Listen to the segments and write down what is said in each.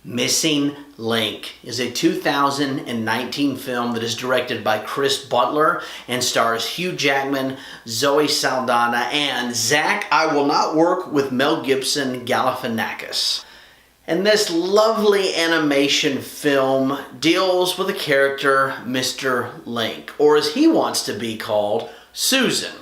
Missing Link is a 2019 film that is directed by Chris Butler and stars Hugh Jackman, Zoe Saldana, and Zach I Will Not Work with Mel Gibson Galifianakis. And this lovely animation film deals with a character, Mr. Link, or as he wants to be called, Susan.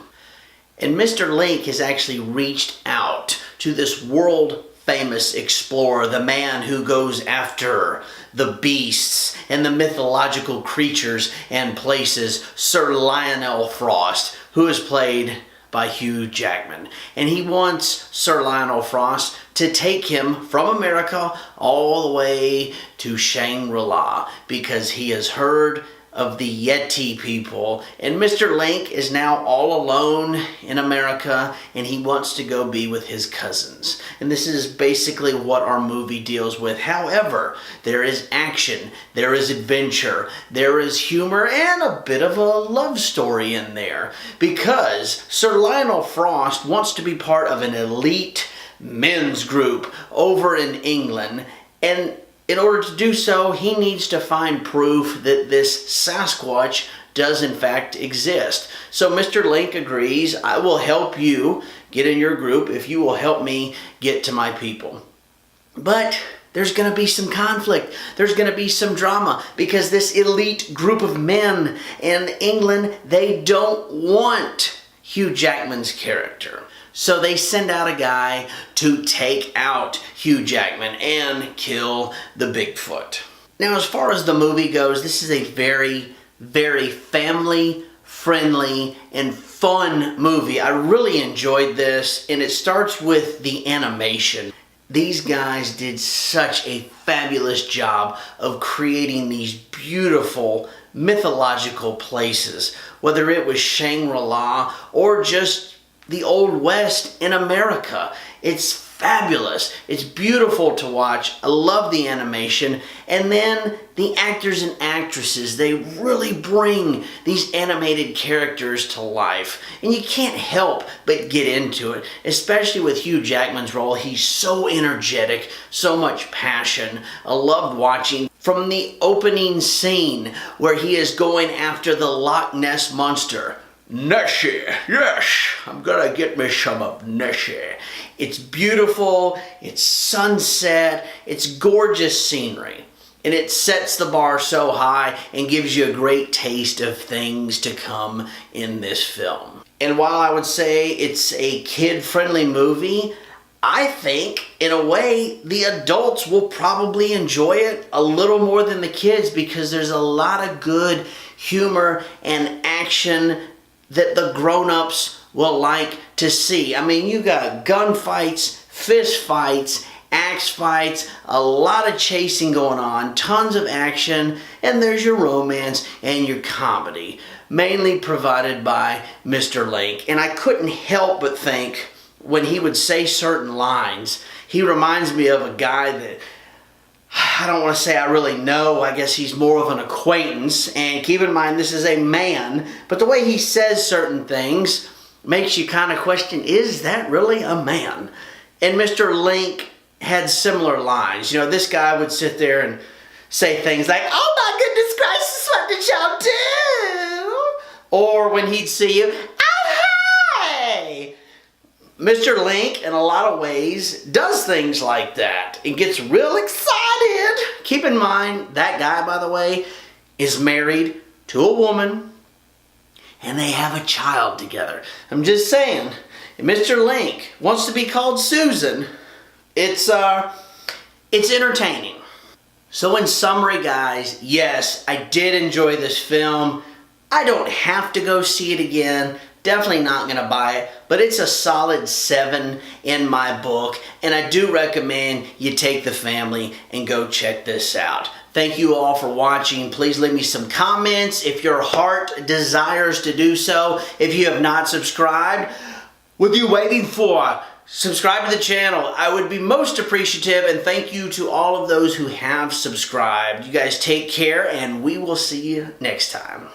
And Mr. Link has actually reached out to this world-famous explorer, the man who goes after the beasts and the mythological creatures and places, Sir Lionel Frost, who is played by Hugh Jackman. And he wants Sir Lionel Frost to take him from America all the way to Shangri-La because he has heard of the Yeti people, and Mr. Link is now all alone in America and he wants to go be with his cousins. And this is basically what our movie deals with. However, there is action, there is adventure, there is humor, and a bit of a love story in there because Sir Lionel Frost wants to be part of an elite men's group over in England, and in order to do so, he needs to find proof that this Sasquatch does in fact exist. So Mr. Link agrees, I will help you get in your group if you will help me get to my people. But there's going to be some conflict. There's going to be some drama because this elite group of men in England, they don't want Hugh Jackman's character. So they send out a guy to take out Hugh Jackman and kill the Bigfoot. Now, as far as the movie goes, this is a very, very family-friendly and fun movie. I really enjoyed this, and it starts with the animation. These guys did such a fabulous job of creating these beautiful mythological places, whether it was Shangri-La or just the Old West in America. It's fabulous. It's beautiful to watch. I love the animation. And then the actors and actresses, they really bring these animated characters to life. And you can't help but get into it, especially with Hugh Jackman's role. He's so energetic, so much passion. I loved watching from the opening scene where he is going after the Loch Ness Monster. Nessie, yes, I'm gonna get me some of Nessie. It's beautiful, it's sunset, it's gorgeous scenery, and it sets the bar so high and gives you a great taste of things to come in this film. And while I would say it's a kid-friendly movie, I think, in a way, the adults will probably enjoy it a little more than the kids because there's a lot of good humor and action that the grown-ups will like to see. I mean, you got gunfights, fist fights, axe fights, a lot of chasing going on, tons of action, and there's your romance and your comedy, mainly provided by Mr. Link. And I couldn't help but think, when he would say certain lines, he reminds me of a guy that I don't want to say I really know. I guess he's more of an acquaintance. And keep in mind, this is a man. But the way he says certain things makes you kind of question, is that really a man? And Mr. Link had similar lines. You know, this guy would sit there and say things like, oh my goodness gracious, what did y'all do? Or when he'd see you, oh hi! Mr. Link, in a lot of ways, does things like that and gets real excited. Keep in mind, that guy, by the way, is married to a woman and they have a child together. I'm just saying, if Mr. Link wants to be called Susan, it's entertaining. So in summary, guys, yes, I did enjoy this film. I don't have to go see it again. Definitely not going to buy it, but it's a solid 7 in my book, and I do recommend you take the family and go check this out. Thank you all for watching. Please leave me some comments if your heart desires to do so. If you have not subscribed, what are you waiting for? Subscribe to the channel. I would be most appreciative, and thank you to all of those who have subscribed. You guys take care, and we will see you next time.